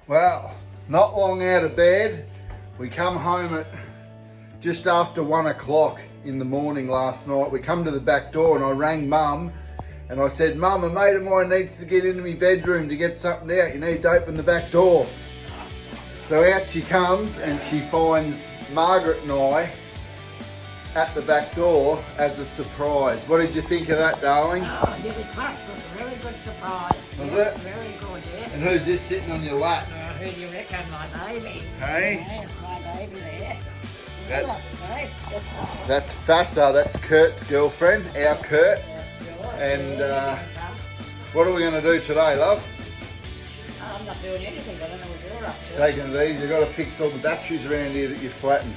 Well, not long out of bed. We come home at just after 1 o'clock in the morning last night. We come to the back door and I rang Mum and I said, Mum, a mate of mine needs to get into my bedroom to get something out. You need to open the back door. So out she comes and she finds Margaret and I at the back door as a surprise. What did you think of that, darling? Oh, you did claps. It was a very good surprise. Was it? Very good, yeah. And who's this sitting on your lap? Who do you reckon? My baby. Hey? Yeah, it's my baby there. That- That's Fassa, that's Kurt's girlfriend, our Kurt. And what are we going to do today, love? I'm not doing anything. I don't know what you're up to. Taking it easy. You've got to fix all the batteries around here that you've flattened.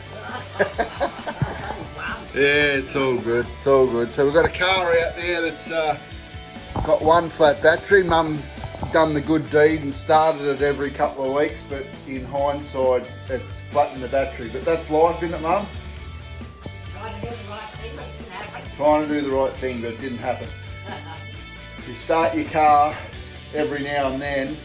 Yeah, it's all good. It's all good. So we've got a car out there that's got one flat battery. Mum done the good deed and started it every couple of weeks, but in hindsight, it's flattened the battery. But that's life, isn't it, Mum? Trying to do the right thing, but it didn't happen. Trying to do the right thing, but it didn't happen. You start your car every now and then,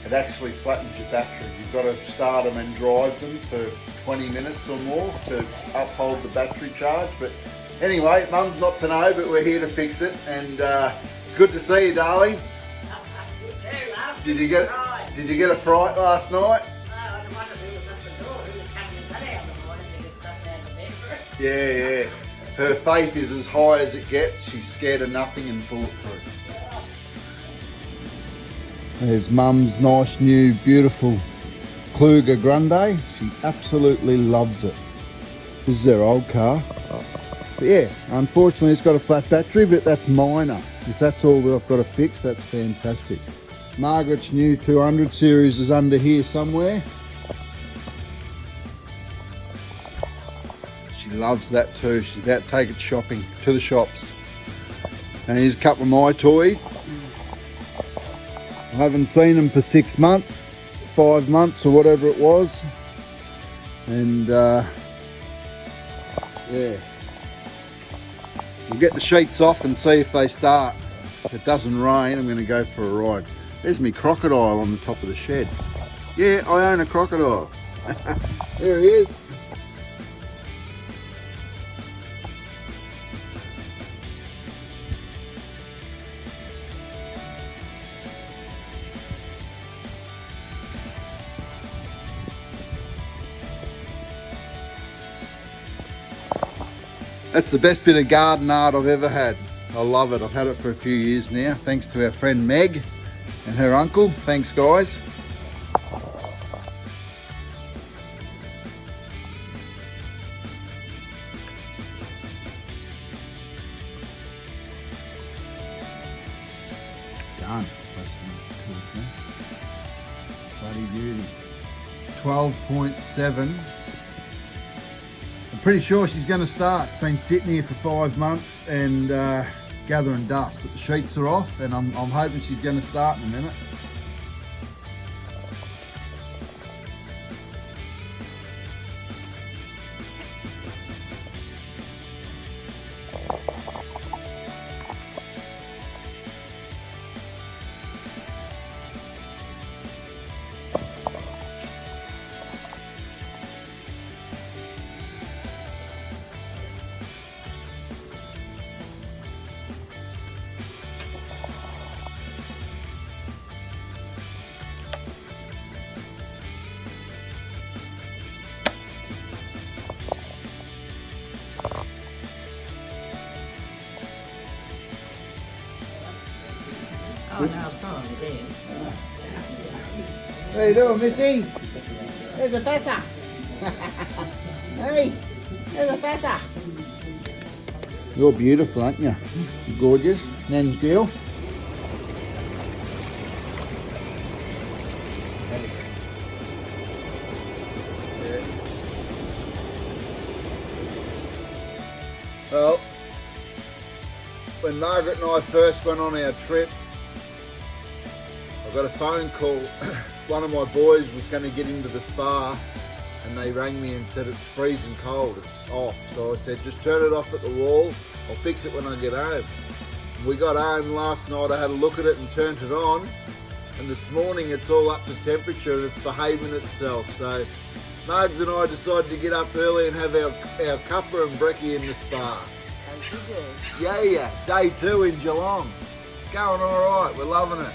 it actually flattens your battery. You've got to start them and drive them for 20 minutes or more to uphold the battery charge. But anyway, Mum's not to know, but we're here to fix it. And it's good to see you, darling. You too, love. Did you get a fright last night? No, I wondered who was at the door. Who was coming in that hour in the morning to get something out of bed for it. Yeah. Her faith is as high as it gets. She's scared of nothing and bulletproof. There's Mum's nice new beautiful Kluger Grande. She absolutely loves it. This is her old car. But yeah, unfortunately it's got a flat battery, but that's minor. If that's all that I've got to fix, that's fantastic. Margaret's new 200 series is under here somewhere. She loves that too. She's about to take it shopping to the shops. And here's a couple of my toys. I haven't seen them for 6 months, 5 months or whatever it was. And yeah. We'll get the sheets off and see if they start. If it doesn't rain, I'm going to go for a ride. There's me crocodile on the top of the shed. Yeah, I own a crocodile. There he is. That's the best bit of garden art I've ever had. I love it. I've had it for a few years now, thanks to our friend Meg and her uncle. Thanks, guys. Done. Bloody beauty. 12.7. I'm pretty sure she's going to start. It's been sitting here for 5 months and gathering dust, but the sheets are off and I'm hoping she's going to start in a minute. Oh, no, it's not on the bed. What are you doing, Missy? There's a Fassa. Hey, there's a Fassa. You're beautiful, aren't you? You're gorgeous. Nan's girl. Well, when Margaret and I first went on our trip, I got a phone call. One of my boys was going to get into the spa and they rang me and said it's freezing cold, it's off. So I said, just turn it off at the wall, I'll fix it when I get home. We got home last night, I had a look at it and turned it on, and this morning it's all up to temperature and it's behaving itself. So Margs and I decided to get up early and have our cuppa and brekkie in the spa. As you do. Yeah, day 2 in Geelong. It's going all right, we're loving it.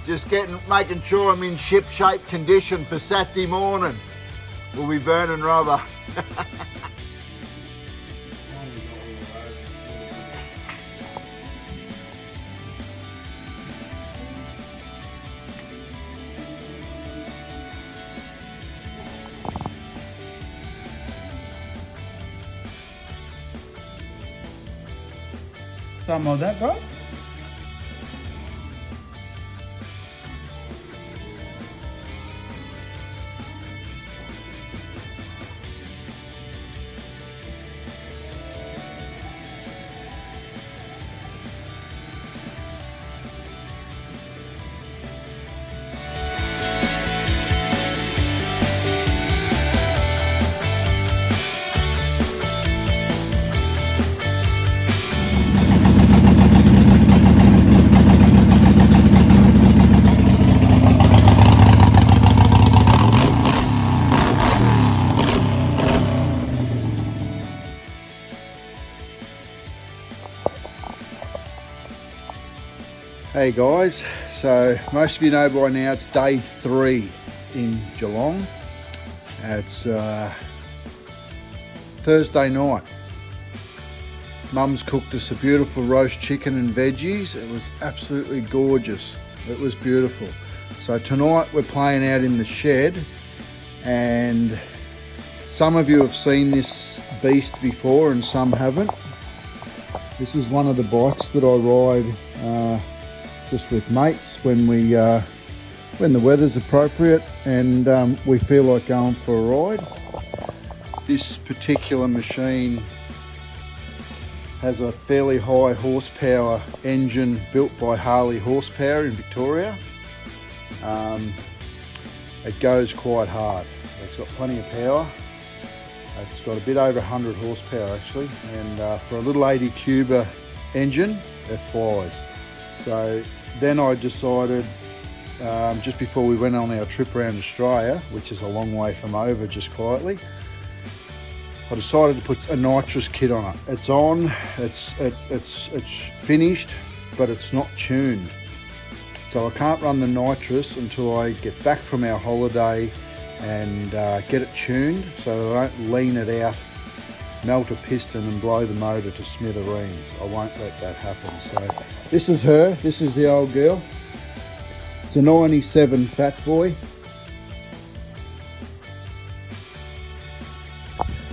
Just making sure I'm in ship-shape condition for Saturday morning. We'll be burning rubber. Some of that, bro? Hey guys, so most of you know by now it's day 3 in Geelong. It's Thursday night. Mum's cooked us a beautiful roast chicken and veggies. It was absolutely gorgeous. It was beautiful. So tonight we're playing out in the shed, and some of you have seen this beast before and some haven't. This is one of the bikes that I ride just with mates when the weather's appropriate and we feel like going for a ride. This particular machine has a fairly high horsepower engine built by Harley Horsepower in Victoria. It goes quite hard. It's got plenty of power. It's got a bit over 100 horsepower actually, and for a little 80 cuber engine, it flies. So then I decided, just before we went on our trip around Australia, which is a long way from over just quietly, I decided to put a nitrous kit on it. It's on, it's finished, but it's not tuned. So I can't run the nitrous until I get back from our holiday and get it tuned so that I don't lean it out, melt a piston and blow the motor to smithereens. I won't let that happen. So this is her, this is the old girl. It's a 97 Fat Boy.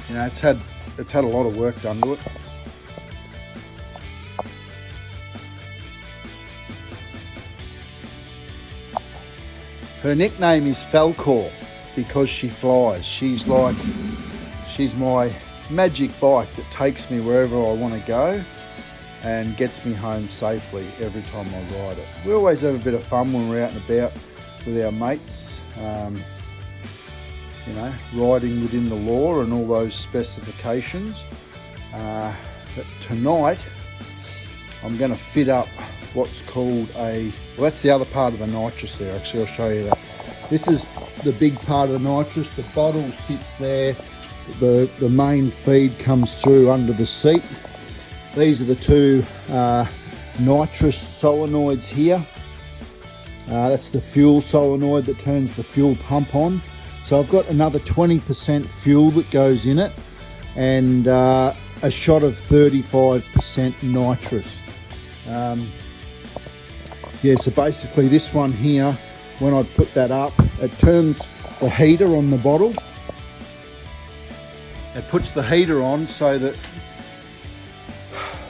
You know, it's had a lot of work done to it. Her nickname is Falcor because she flies. She's my magic bike that takes me wherever I want to go and gets me home safely every time I ride it. We always have a bit of fun when we're out and about with our mates, you know, riding within the law and all those specifications. But tonight I'm going to fit up what's called well, that's the other part of the nitrous there. Actually, I'll show you that. This is the big part of the nitrous. The bottle sits there. The main feed comes through under the seat. These are the two nitrous solenoids here. That's the fuel solenoid that turns the fuel pump on. So I've got another 20% fuel that goes in it, and a shot of 35% nitrous. Yeah, so basically this one here, when I put that up, it turns the heater on the bottle. It puts the heater on so that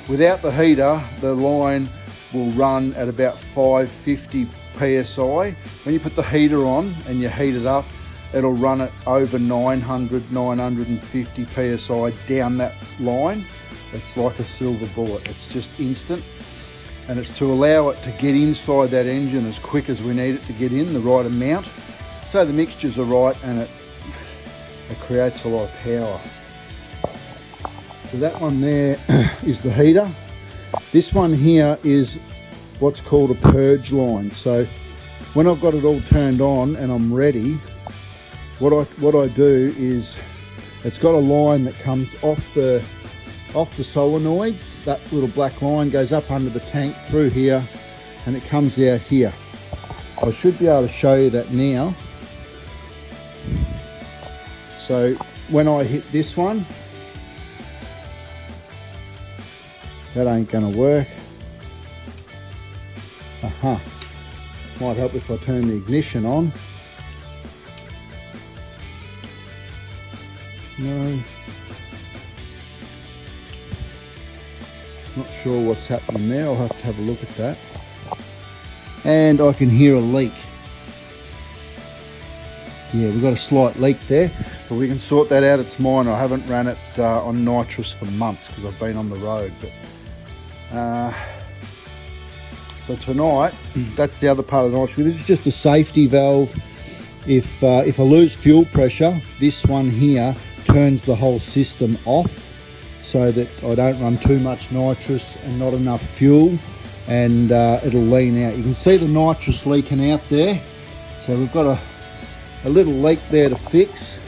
without the heater, the line will run at about 550 PSI. When you put the heater on and you heat it up, it'll run it over 900, 950 PSI down that line. It's like a silver bullet. It's just instant. And it's to allow it to get inside that engine as quick as we need it to get in, the right amount. So the mixtures are right and it creates a lot of power. So that one there is the heater. This one here is what's called a purge line. So when I've got it all turned on and I'm ready, what I do is, it's got a line that comes off the solenoids. That little black line goes up under the tank through here and it comes out here. I should be able to show you that now. So when I hit this one, that ain't gonna work. Aha. Might help if I turn the ignition on. No. Not sure what's happening there. I'll have to have a look at that. And I can hear a leak. Yeah, we've got a slight leak there, but we can sort that out. It's mine. I haven't ran it on nitrous for months because I've been on the road. But so tonight, that's the other part of the nitrous. This is just a safety valve. If I lose fuel pressure, this one here turns the whole system off so that I don't run too much nitrous and not enough fuel, and it'll lean out. You can see the nitrous leaking out there. So we've got a little leak there to fix.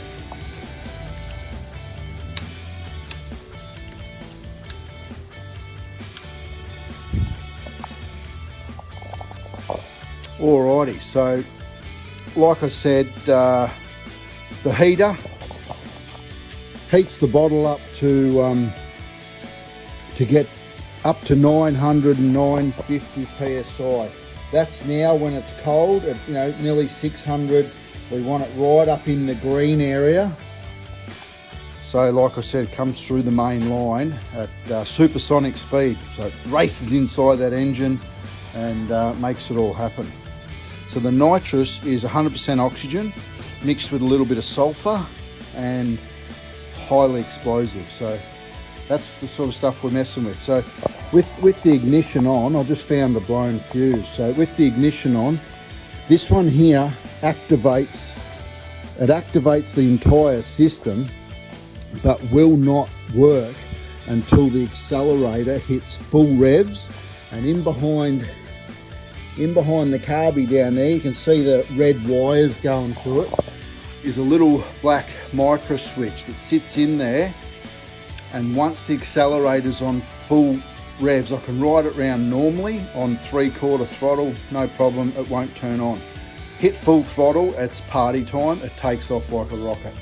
Alrighty, so like I said, the heater heats the bottle up to get up to 900 and 950 psi. That's now when it's cold at nearly 600. We want it right up in the green area. So like I said, it comes through the main line at supersonic speed. So it races inside that engine and makes it all happen. So the nitrous is 100% oxygen mixed with a little bit of sulfur and highly explosive. So that's the sort of stuff we're messing with. So with the ignition on, I just found a blown fuse. So with the ignition on, this one here activates the entire system, but will not work until the accelerator hits full revs. And in behind the carby down there, you can see the red wires going through it, is a little black micro switch that sits in there, and once the accelerator's on full revs, I can ride it round normally on 3/4 throttle, no problem, it won't turn on. Hit full throttle, it's party time, it takes off like a rocket.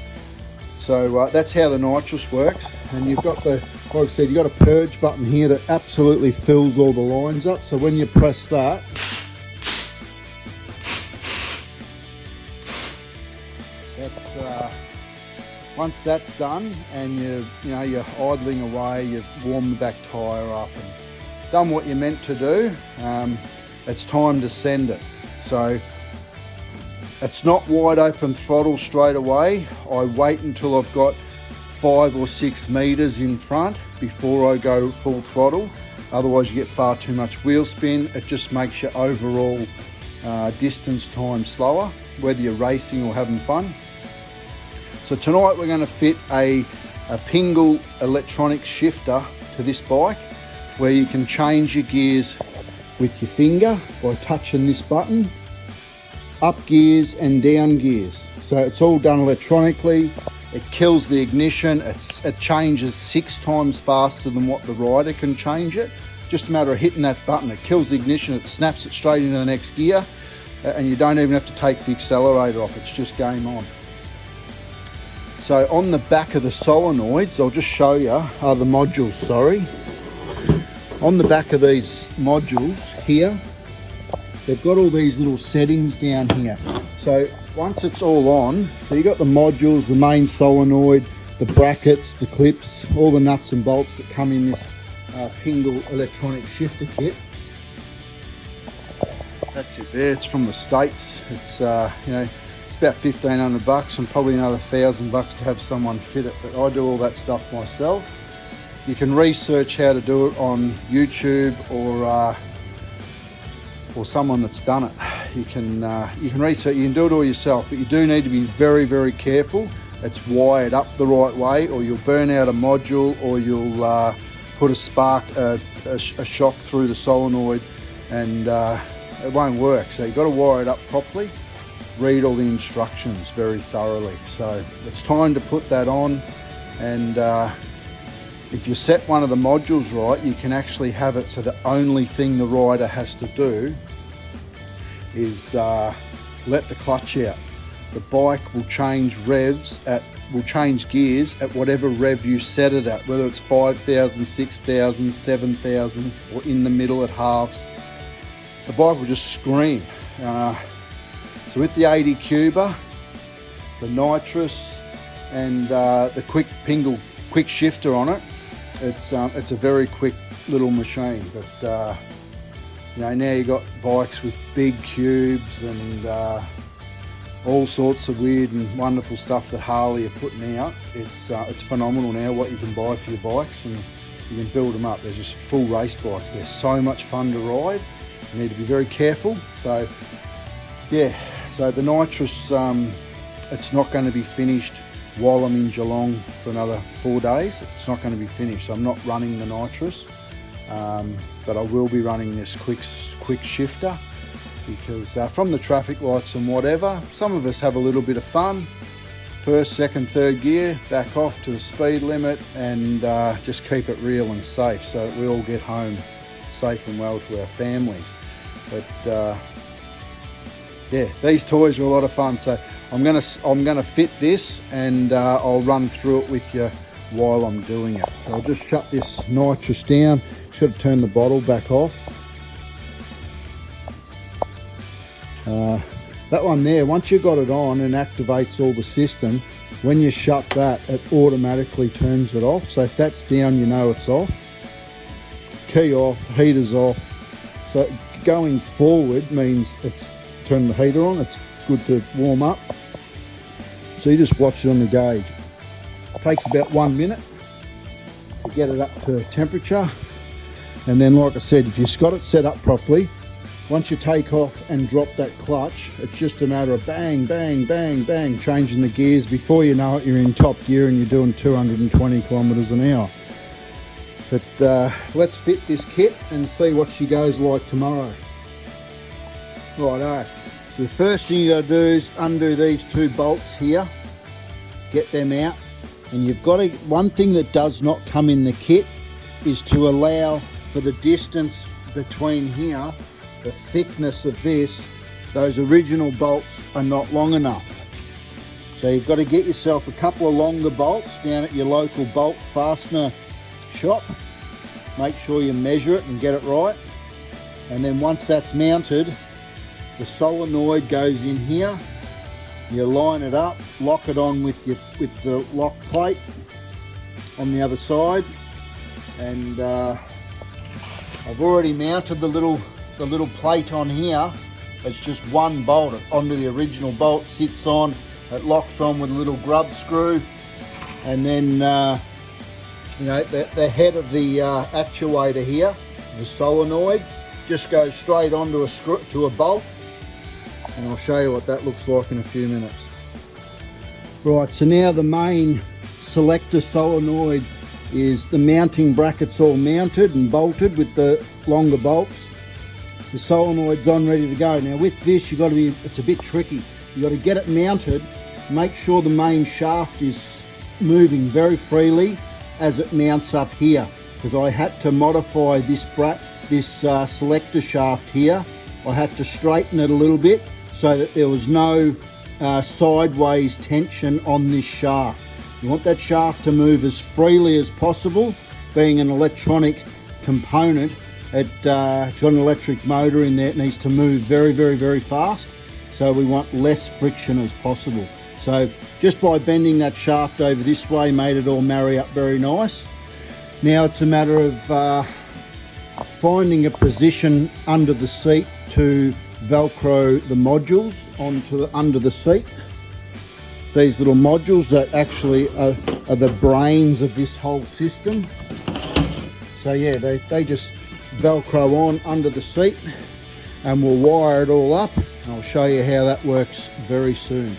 So that's how the nitrous works. And you've got like I said, you've got a purge button here that absolutely fills all the lines up. So when you press that, once that's done and you're idling away, you've warmed the back tyre up and done what you're meant to do, it's time to send it. So it's not wide open throttle straight away. I wait until I've got 5 or 6 meters in front before I go full throttle. Otherwise you get far too much wheel spin. It just makes your overall distance time slower, whether you're racing or having fun. So tonight we're going to fit a Pingle electronic shifter to this bike, where you can change your gears with your finger by touching this button, up gears and down gears. So it's all done electronically. It kills the ignition. It changes 6 times faster than what the rider can change it. Just a matter of hitting that button. It kills the ignition, it snaps it straight into the next gear, and you don't even have to take the accelerator off. It's just game on. So on the back of the solenoids, I'll just show you, the modules, sorry. On the back of these modules here, they've got all these little settings down here. So once it's all on, so you got the modules, the main solenoid, the brackets, the clips, all the nuts and bolts that come in this Pingle electronic shifter kit. That's it there, it's from the States. It's, it's about $1,500 and probably another $1,000 to have someone fit it, but I do all that stuff myself. You can research how to do it on YouTube or someone that's done it. You can research, you can do it all yourself, but you do need to be very, very careful it's wired up the right way, or you'll burn out a module, or you'll put a spark, a shock through the solenoid, and it won't work. So you've got to wire it up properly, read all the instructions very thoroughly. So it's time to put that on, and if you set one of the modules right, you can actually have it so the only thing the rider has to do is let the clutch out. The bike will change gears at whatever rev you set it at, whether it's 5,000, 6,000, 7,000, or in the middle at halves. The bike will just scream. So with the 80 cuber, the nitrous, and the quick shifter on it, it's a very quick little machine. But you know, now you've got bikes with big cubes and all sorts of weird and wonderful stuff that Harley are putting out. It's phenomenal now what you can buy for your bikes, and you can build them up. They're just full race bikes. They're so much fun to ride. You need to be very careful. So yeah, so the nitrous, it's not going to be finished while I'm in Geelong for another 4 days. It's not going to be finished, so I'm not running the nitrous, but I will be running this quick shifter, because from the traffic lights and whatever, some of us have a little bit of fun. First, second, third gear, back off to the speed limit, and just keep it real and safe so that we all get home safe and well to our families. But yeah, these toys are a lot of fun. So I'm gonna fit this, and I'll run through it with you while I'm doing it. So I'll just shut this nitrous down. Should have turned the bottle back off. That one there, once you got it on and activates all the system, when you shut that, it automatically turns it off. So if that's down, you know it's off. Key off, heater's off. So going forward means it's turned the heater on, it's good to warm up. So you just watch it on the gauge. It takes about 1 minute to get it up to temperature. And then, like I said, if you've got it set up properly, once you take off and drop that clutch, it's just a matter of bang, bang, bang, bang, changing the gears. Before you know it, you're in top gear and you're doing 220 kilometers an hour. But let's fit this kit and see what she goes like tomorrow. Righto. So the first thing you got to do is undo these 2 bolts here, get them out, and you've got to, one thing that does not come in the kit is to allow for the distance between here, the thickness of this. Those original bolts are not long enough. So you've got to get yourself a couple of longer bolts down at your local bolt fastener shop. Make sure you measure it and get it right. And then once that's mounted, the solenoid goes in here. You line it up, lock it on with the lock plate on the other side. And I've already mounted the little plate on here. It's just one bolt onto the original bolt, sits on, it locks on with a little grub screw, and then you know, the head of the actuator here, the solenoid, just goes straight onto a bolt, and I'll show you what that looks like in a few minutes. Right, so now the main selector solenoid is the mounting brackets all mounted and bolted with the longer bolts. The solenoid's on, ready to go. Now with this, it's a bit tricky. You got to get it mounted, make sure the main shaft is moving very freely as it mounts up here, because I had to modify this selector shaft here. I had to straighten it a little bit so that there was no sideways tension on this shaft. You want that shaft to move as freely as possible. Being an electronic component, it's got an electric motor in there. It needs to move very, very, very fast. So we want less friction as possible. So just by bending that shaft over this way made it all marry up very nice. Now it's a matter of finding a position under the seat to Velcro the modules under the seat. These little modules that actually are the brains of this whole system. So yeah, they just Velcro on under the seat, and we'll wire it all up. I'll show you how that works very soon.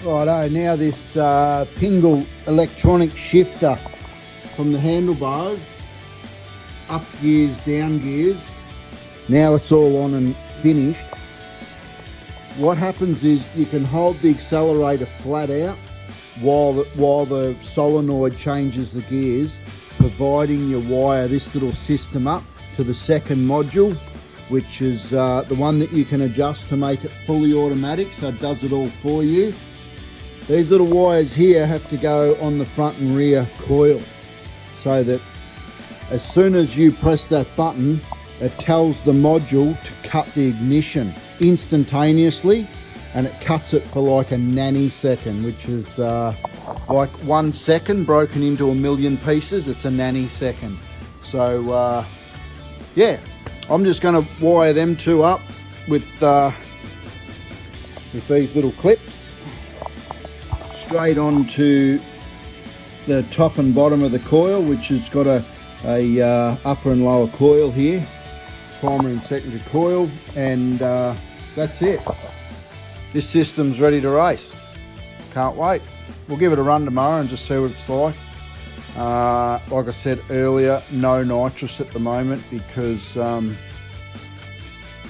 Righto, now this Pingle electronic shifter from the handlebars, up gears, down gears. Now it's all on and finished. What happens is you can hold the accelerator flat out while the solenoid changes the gears, providing you wire this little system up to the second module, which is the one that you can adjust to make it fully automatic, so it does it all for you. These little wires here have to go on the front and rear coil, so that as soon as you press that button, it tells the module to cut the ignition instantaneously, and it cuts it for like a nanosecond, which is like 1 second broken into a million pieces. It's a nanosecond. So yeah, I'm just going to wire them two up with these little clips straight onto the top and bottom of the coil, which has got a upper and lower coil here, primary and secondary coil, and that's it. This system's ready to race. Can't wait. We'll give it a run tomorrow and just see what it's like. Like I said earlier, no nitrous at the moment because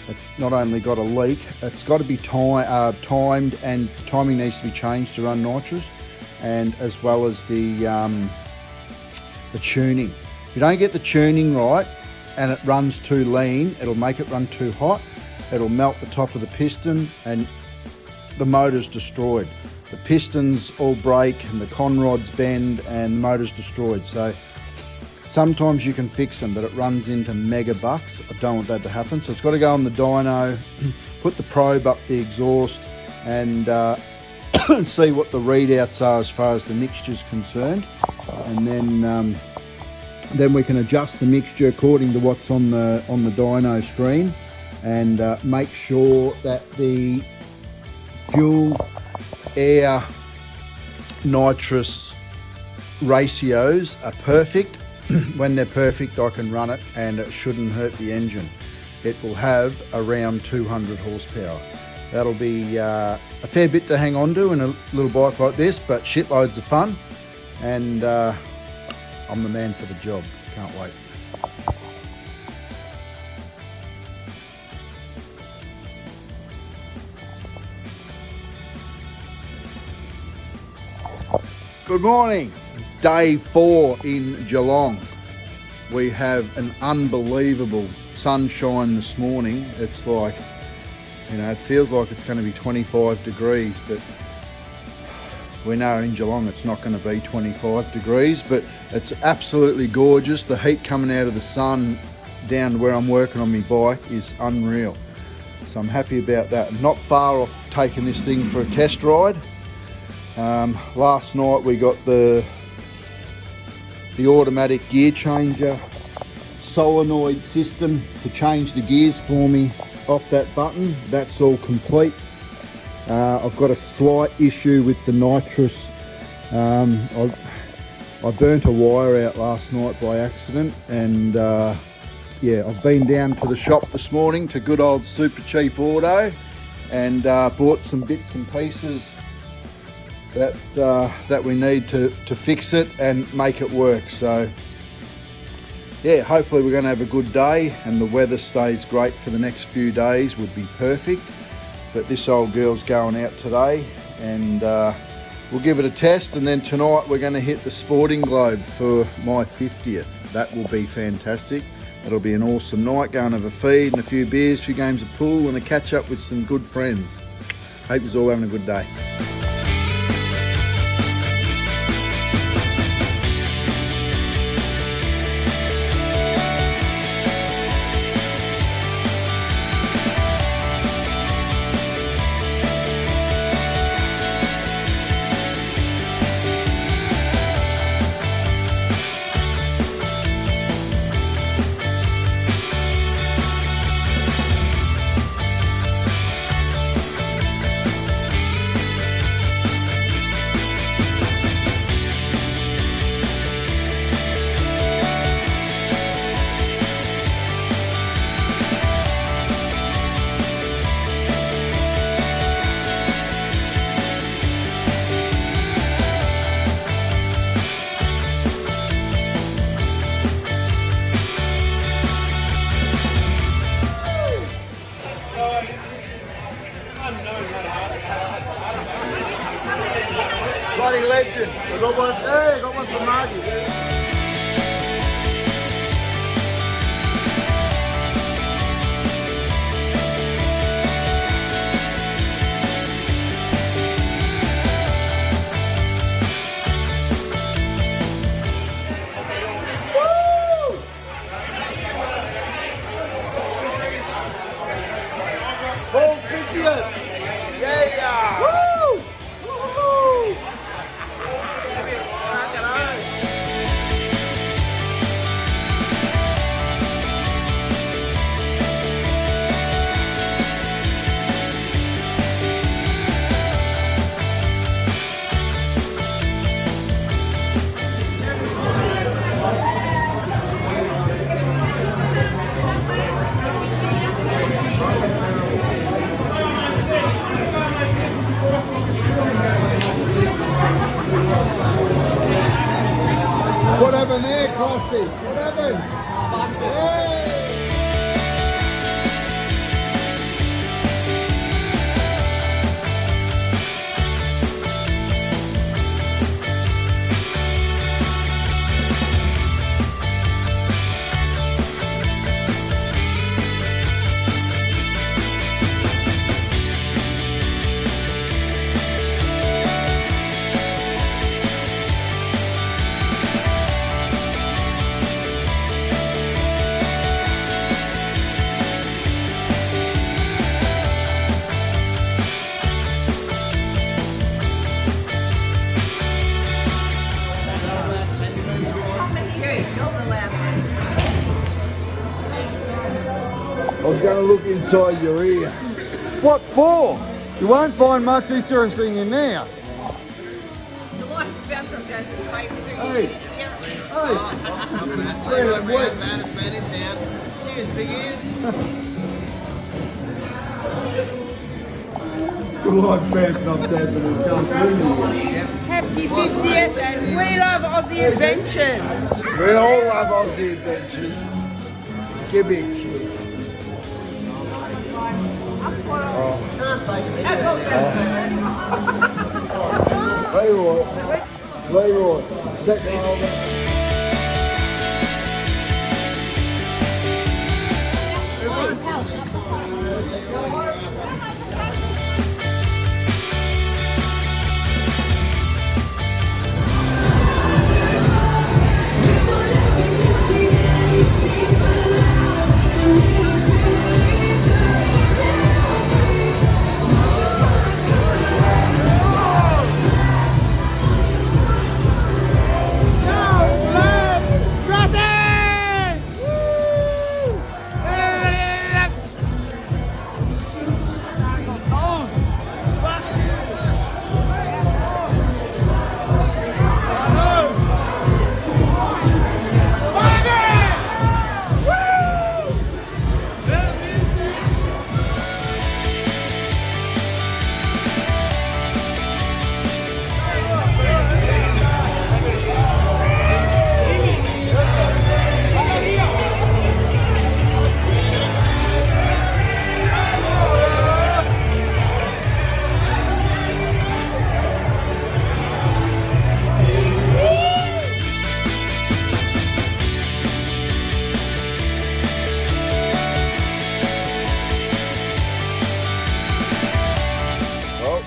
it's not only got a leak, it's got to be timed, and the timing needs to be changed to run nitrous, and as well as the tuning. If you don't get the tuning right and it runs too lean, it'll make it run too hot. It'll melt the top of the piston and the motor's destroyed. The pistons all break and the conrods bend and the motor's destroyed. So sometimes you can fix them, but it runs into mega bucks. I don't want that to happen. So it's got to go on the dyno, put the probe up the exhaust, and see what the readouts are as far as the mixture's concerned. And then we can adjust the mixture according to what's on the dyno screen, and make sure that the fuel, air, nitrous ratios are perfect. When they're perfect, I can run it and it shouldn't hurt the engine. It will have around 200 horsepower. That'll be a fair bit to hang on to in a little bike like this, but shitloads of fun, and I'm the man for the job. Can't wait. Good morning. Day 4 in Geelong. We have an unbelievable sunshine this morning. It's like, you know, it feels like it's going to be 25 degrees, but we know in Geelong it's not going to be 25 degrees, but it's absolutely gorgeous. The heat coming out of the sun down where I'm working on my bike is unreal. So I'm happy about that. I'm not far off taking this thing for a test ride. Last night we got the automatic gear changer solenoid system to change the gears for me off that button. That's all complete. I've got a slight issue with the nitrous. I burnt a wire out last night by accident, and yeah, I've been down to the shop this morning to good old Super Cheap Auto and bought some bits and pieces that we need to fix it and make it work. So yeah, hopefully we're going to have a good day, and the weather stays great for the next few days would be perfect. But this old girl's going out today, and we'll give it a test, and then tonight we're going to hit the Sporting Globe for my 50th. That will be fantastic. It'll be an awesome night. Go and have a feed and a few beers, a few games of pool, and a catch up with some good friends. Hope you're all having a good day. Bloody legend. I got one. Hey, I got one from Margie. Paul 50th! Yeah! Woo! Woo! What happened there, Krusty? What happened? Hey! I was going to look inside your ear. What for? You won't find much interesting in there. The lights bounce on Jasmine's face through Hey. your ear. Hey! Hey, my baddest man in town. Cheers, big ears. Good luck, pants not dead, but it's going through you. Happy 50th and we love Aussie Adventures. We all love Aussie Adventures. Give me a kiss. Can't take him anywhere. Leroy, second over.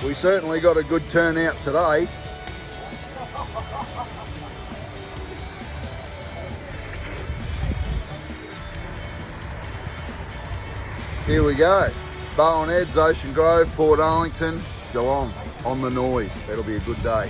We certainly got a good turnout today. Here we go. Bowen Heads, Ocean Grove, Port Arlington, Geelong on the noise. That'll be a good day.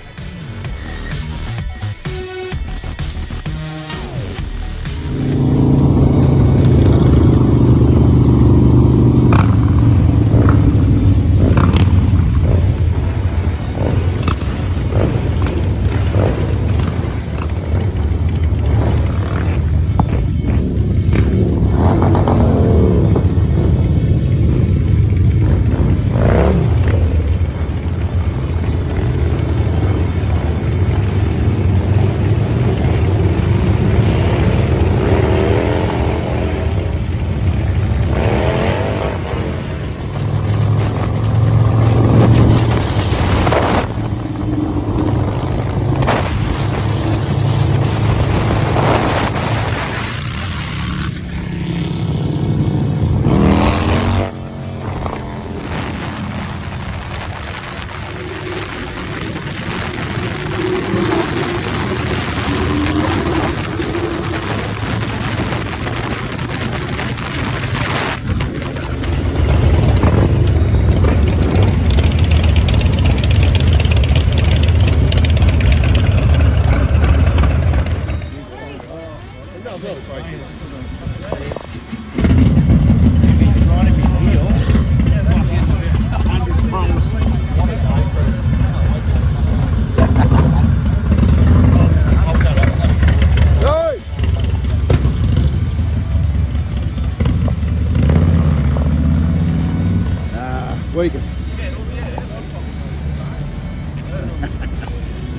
Weakest.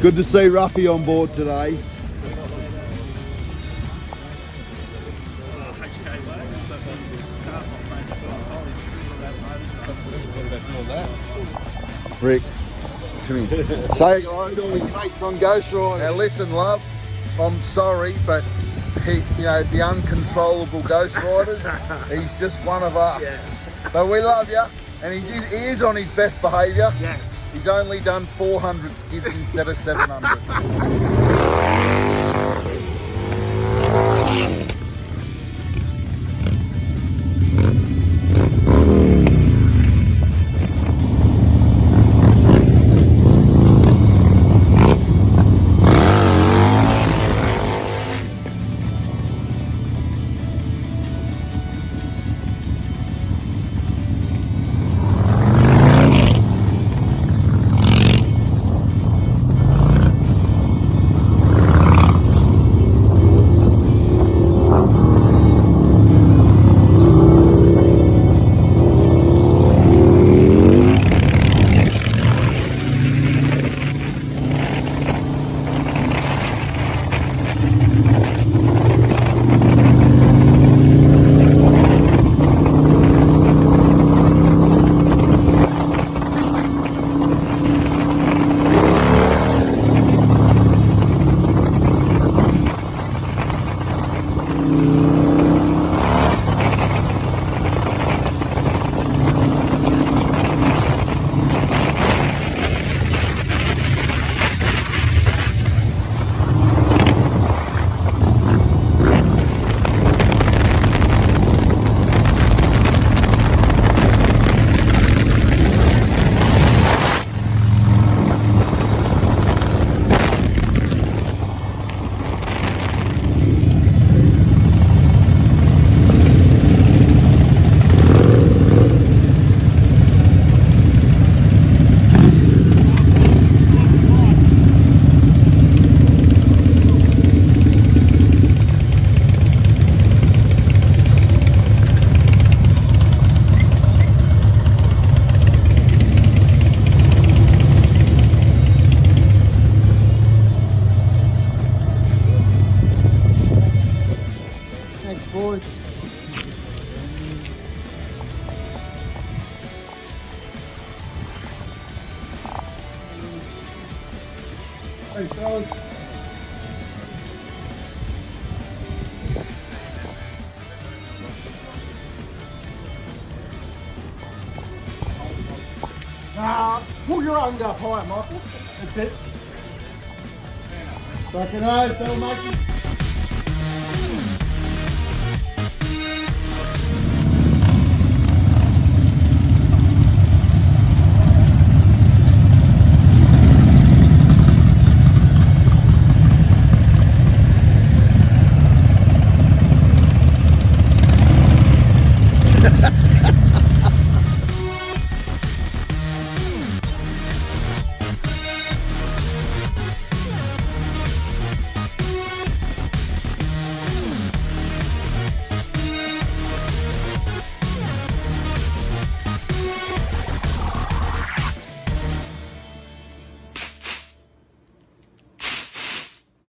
Good to see Ruffy on board today. Rick, come here. Say hello to all your mates on Ghost Rider. Now listen, love, I'm sorry, but the uncontrollable Ghost Riders, he's just one of us. Yes. But we love you, and he is on his best behaviour. Yes. He's only done 400 skids instead of 700. Boys. Hey, fellas. Pull your arms up high, Michael. That's it. Fucking oath, they'll make you.